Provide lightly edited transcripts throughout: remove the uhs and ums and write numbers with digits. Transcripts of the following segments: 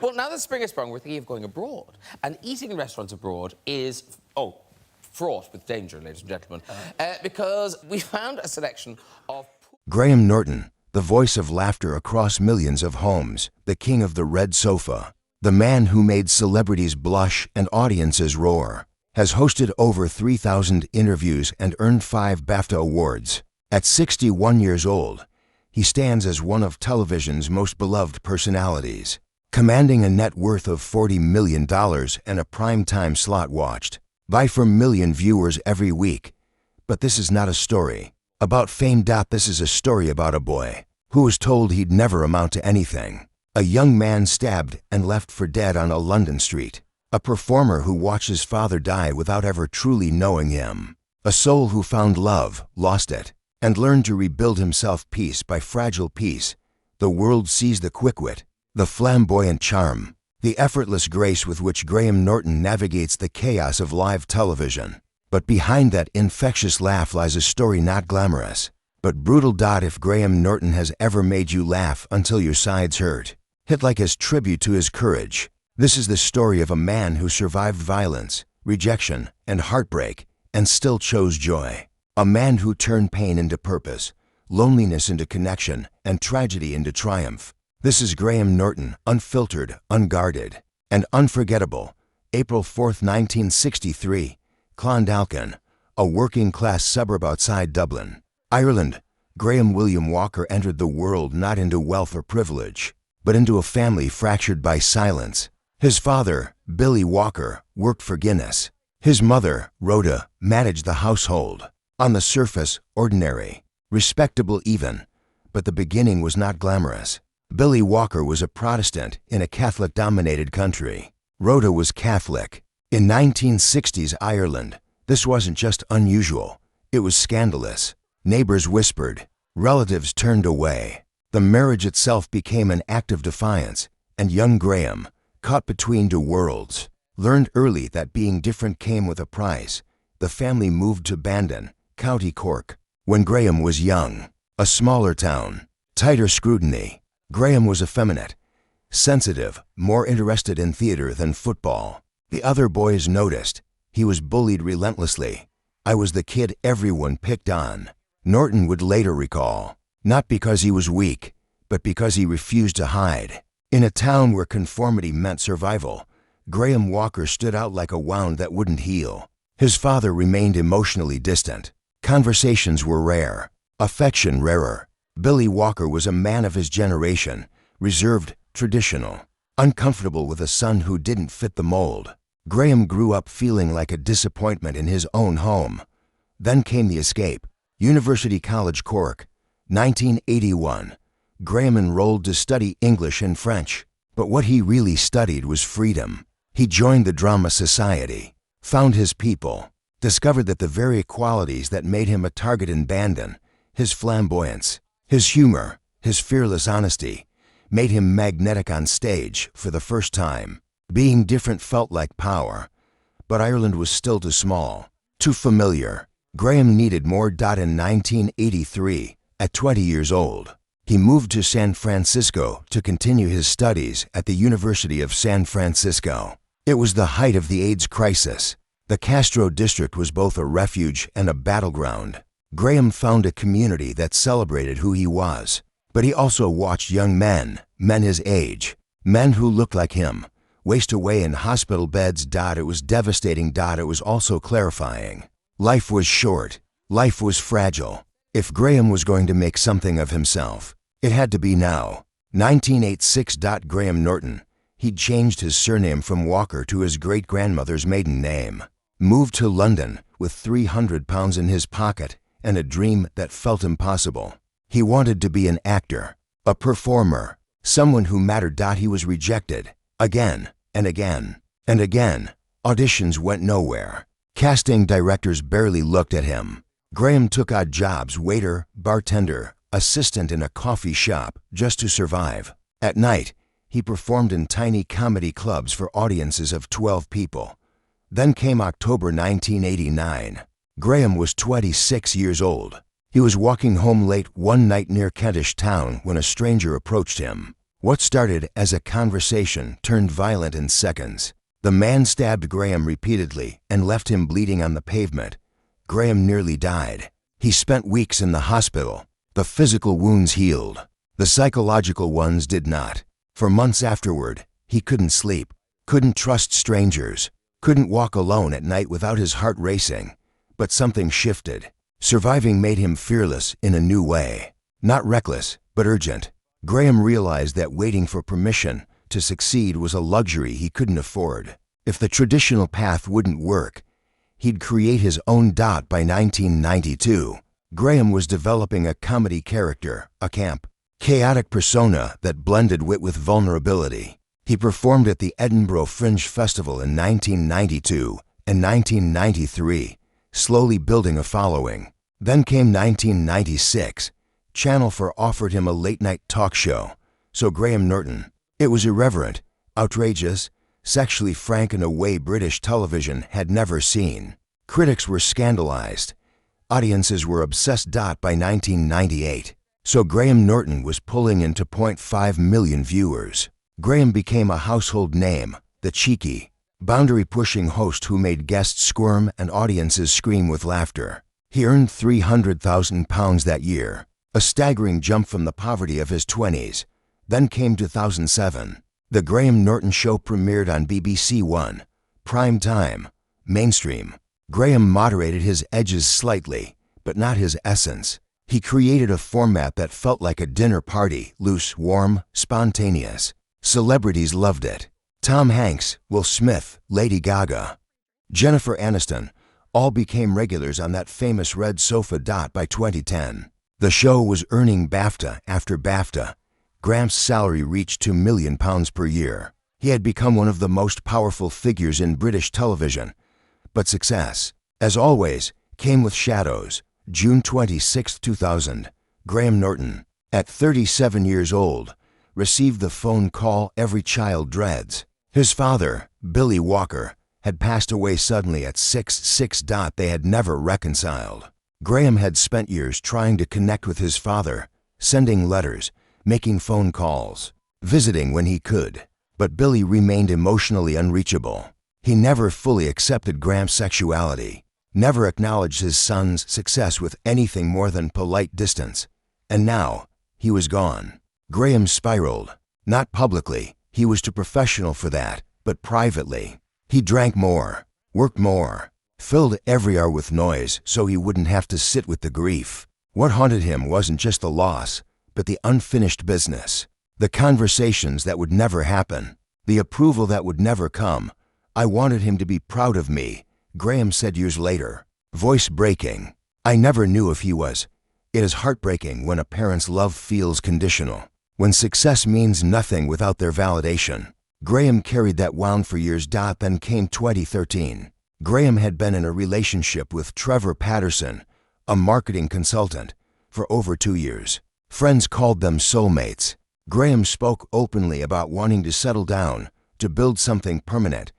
Well, now that spring is sprung, we're thinking of going abroad. And eating in restaurants abroad is, fraught with danger, ladies and gentlemen, because we found a selection of... Graham Norton, the voice of laughter across millions of homes, the king of the red sofa, the man who made celebrities blush and audiences roar, has hosted over 3,000 interviews and earned 5 BAFTA awards. At 61 years old, he stands as one of television's most beloved personalities, commanding a net worth of $40 million and a primetime slot watched by 4 million viewers every week. But this is not a story about fame. This is a story about a boy who was told he'd never amount to anything. A young man stabbed and left for dead on a London street. A performer who watched his father die without ever truly knowing him. A soul who found love, lost it, and learned to rebuild himself piece by fragile piece. The world sees the quick wit, the flamboyant charm, the effortless grace with which Graham Norton navigates the chaos of live television. But behind that infectious laugh lies a story not glamorous, but brutal. If Graham Norton has ever made you laugh until your sides hurt, hit like as tribute to his courage, this is the story of a man who survived violence, rejection, and heartbreak, and still chose joy. A man who turned pain into purpose, loneliness into connection, and tragedy into triumph. This is Graham Norton, unfiltered, unguarded, and unforgettable. April 4, 1963, Clondalkin, a working-class suburb outside Dublin, Ireland. Graham William Walker entered the world not into wealth or privilege, but into a family fractured by silence. His father, Billy Walker, worked for Guinness. His mother, Rhoda, managed the household. On the surface, ordinary, respectable even, but the beginning was not glamorous. Billy Walker was a Protestant in a Catholic-dominated country. Rhoda was Catholic. In 1960s Ireland, this wasn't just unusual, it was scandalous. Neighbors whispered, relatives turned away. The marriage itself became an act of defiance, and young Graham, caught between 2 worlds, learned early that being different came with a price. The family moved to Bandon, County Cork, when Graham was young. A smaller town, tighter scrutiny. Graham was effeminate, sensitive, more interested in theater than football. The other boys noticed. He was bullied relentlessly. I was the kid everyone picked on, Norton would later recall. Not because he was weak, but because he refused to hide. In a town where conformity meant survival, Graham Walker stood out like a wound that wouldn't heal. His father remained emotionally distant. Conversations were rare, affection rarer. Billy Walker was a man of his generation, reserved, traditional, uncomfortable with a son who didn't fit the mold. Graham grew up feeling like a disappointment in his own home. Then came the escape. University College Cork, 1981. Graham enrolled to study English and French, but what he really studied was freedom. He joined the Drama Society, found his people, discovered that the very qualities that made him a target in Bandon, his flamboyance, his humor, his fearless honesty, made him magnetic on stage for the first time. Being different felt like power, but Ireland was still too small, too familiar. Graham needed more. In 1983, at 20 years old, he moved to San Francisco to continue his studies at the University of San Francisco. It was the height of the AIDS crisis. The Castro district was both a refuge and a battleground. Graham found a community that celebrated who he was, but he also watched young men his age, men who looked like him, waste away in hospital beds. It was devastating. It was also clarifying. Life was short. Life was fragile. If Graham was going to make something of himself, it had to be now. 1986. Graham Norton. He'd changed his surname from Walker to his great-grandmother's maiden name. Moved to London with £300 in his pocket and a dream that felt impossible. He wanted to be an actor, a performer, someone who mattered. He was rejected. Again and again and again. Auditions went nowhere. Casting directors barely looked at him. Graham took odd jobs: waiter, bartender, assistant in a coffee shop, just to survive. At night, he performed in tiny comedy clubs for audiences of 12 people. Then came October 1989. Graham was 26 years old. He was walking home late one night near Kentish Town when a stranger approached him. What started as a conversation turned violent in seconds. The man stabbed Graham repeatedly and left him bleeding on the pavement. Graham nearly died. He spent weeks in the hospital. The physical wounds healed. The psychological ones did not. For months afterward, he couldn't sleep, couldn't trust strangers, couldn't walk alone at night without his heart racing. But something shifted. Surviving made him fearless in a new way. Not reckless, but urgent. Graham realized that waiting for permission to succeed was a luxury he couldn't afford. If the traditional path wouldn't work, he'd create his own. By 1992, Graham was developing a comedy character, a camp, chaotic persona that blended wit with vulnerability. He performed at the Edinburgh Fringe Festival in 1992 and 1993, slowly building a following. Then came 1996. Channel 4 offered him a late-night talk show. So Graham Norton. It was irreverent, outrageous, sexually frank in a way British television had never seen. Critics were scandalized. Audiences were obsessed. By 1998. So Graham Norton was pulling into 0.5 million viewers. Graham became a household name, the cheeky, boundary-pushing host who made guests squirm and audiences scream with laughter. He earned £300,000 that year, a staggering jump from the poverty of his 20s. Then came 2007. The Graham Norton Show premiered on BBC One, prime time, mainstream. Graham moderated his edges slightly, but not his essence. He created a format that felt like a dinner party, loose, warm, spontaneous. Celebrities loved it. Tom Hanks, Will Smith, Lady Gaga, Jennifer Aniston all became regulars on that famous red sofa. By 2010, the show was earning BAFTA after BAFTA. Graham's salary reached £2 million per year. He had become one of the most powerful figures in British television. But success, as always, came with shadows. June 26, 2000, Graham Norton, at 37 years old, received the phone call every child dreads. His father, Billy Walker, had passed away suddenly at 6. They had never reconciled. Graham had spent years trying to connect with his father, sending letters, making phone calls, visiting when he could. But Billy remained emotionally unreachable. He never fully accepted Graham's sexuality, never acknowledged his son's success with anything more than polite distance. And now, he was gone. Graham spiraled. Not publicly, he was too professional for that, but privately. He drank more, worked more, filled every hour with noise so he wouldn't have to sit with the grief. What haunted him wasn't just the loss, but the unfinished business, the conversations that would never happen, the approval that would never come. I wanted him to be proud of me, Graham said years later, voice breaking. I never knew if he was. It is heartbreaking when a parent's love feels conditional, when success means nothing without their validation. Graham carried that wound for years. Then came 2013. Graham had been in a relationship with Trevor Patterson, a marketing consultant, for over 2 years. Friends called them soulmates. Graham spoke openly about wanting to settle down, to build something permanent.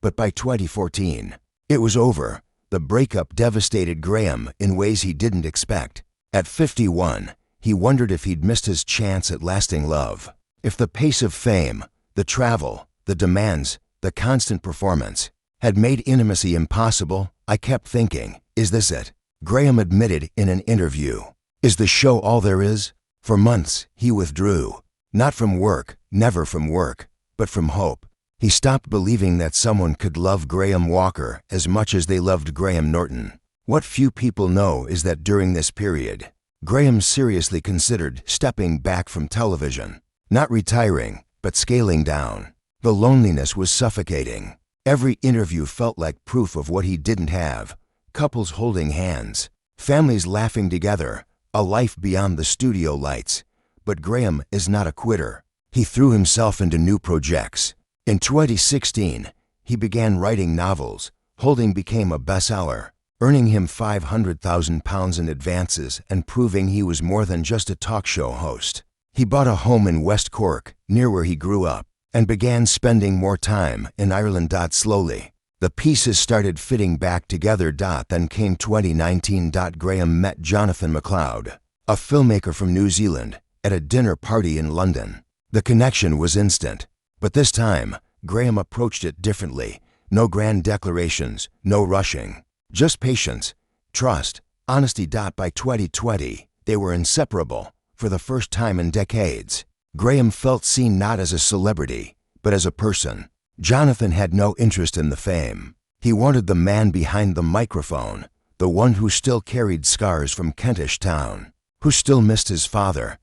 But by 2014, it was over. The breakup devastated Graham in ways he didn't expect. At 51, he wondered if he'd missed his chance at lasting love. If the pace of fame, the travel, the demands, the constant performance had made intimacy impossible. I kept thinking, is this it? Graham admitted in an interview. Is the show all there is? For months, he withdrew. Not from work, never from work, but from hope. He stopped believing that someone could love Graham Walker as much as they loved Graham Norton. What few people know is that during this period, Graham seriously considered stepping back from television. Not retiring, but scaling down. The loneliness was suffocating. Every interview felt like proof of what he didn't have. Couples holding hands, families laughing together, a life beyond the studio lights. But Graham is not a quitter. He threw himself into new projects. In 2016, he began writing novels. Holding became a bestseller, earning him £500,000 in advances and proving he was more than just a talk show host. He bought a home in West Cork, near where he grew up, and began spending more time in Ireland. Slowly, the pieces started fitting back together. Then came 2019. Graham met Jonathan MacLeod, a filmmaker from New Zealand, at a dinner party in London. The connection was instant. But this time, Graham approached it differently. No grand declarations, no rushing. Just patience, trust, honesty. By 2020, they were inseparable for the first time in decades. Graham felt seen not as a celebrity, but as a person. Jonathan had no interest in the fame. He wanted the man behind the microphone, the one who still carried scars from Kentish Town, who still missed his father,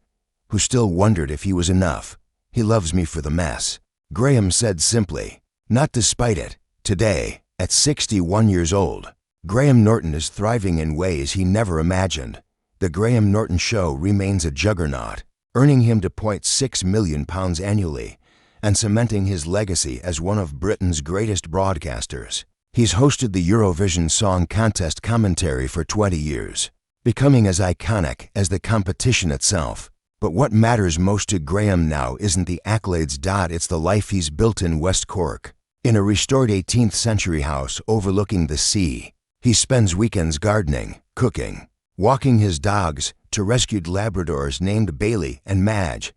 who still wondered if he was enough. He loves me for the mess, Graham said simply. Not despite it. Today, at 61 years old, Graham Norton is thriving in ways he never imagined. The Graham Norton Show remains a juggernaut, earning him £2.6 million annually and cementing his legacy as one of Britain's greatest broadcasters. He's hosted the Eurovision Song Contest commentary for 20 years, becoming as iconic as the competition itself. But what matters most to Graham now isn't the accolades. It's the life he's built in West Cork. In a restored 18th century house overlooking the sea, he spends weekends gardening, cooking, walking his dogs to rescued Labradors named Bailey and Madge.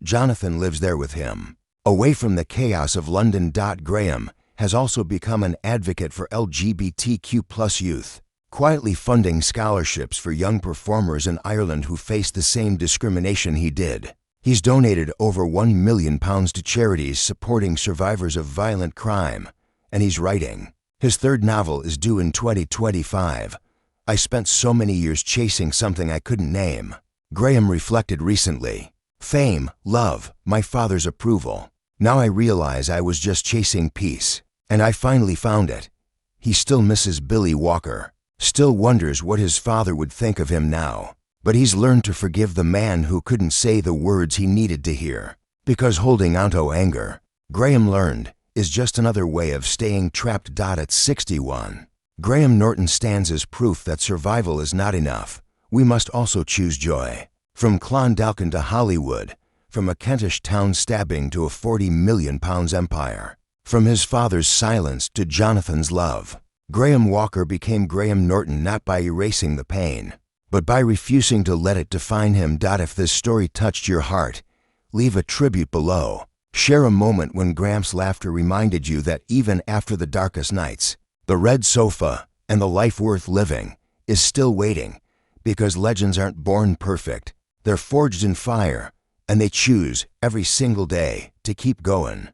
Jonathan lives there with him. Away from the chaos of London. Graham has also become an advocate for LGBTQ+ youth, quietly funding scholarships for young performers in Ireland who face the same discrimination he did. He's donated over £1 million to charities supporting survivors of violent crime, and he's writing. His third novel is due in 2025. I spent so many years chasing something I couldn't name. Graham reflected recently. Fame, love, my father's approval. Now I realize I was just chasing peace, and I finally found it. He still misses Billy Walker, still wonders what his father would think of him now. But he's learned to forgive the man who couldn't say the words he needed to hear. Because holding onto anger, Graham learned, is just another way of staying trapped. At 61, Graham Norton stands as proof that survival is not enough. We must also choose joy. From Clondalkin to Hollywood, from a Kentish Town stabbing to a £40 million empire, from his father's silence to Jonathan's love, Graham Walker became Graham Norton not by erasing the pain, but by refusing to let it define him. If this story touched your heart, leave a tribute below. Share a moment when Graham's laughter reminded you that even after the darkest nights, the red sofa and the life worth living is still waiting, because legends aren't born perfect. They're forged in fire, and they choose every single day to keep going.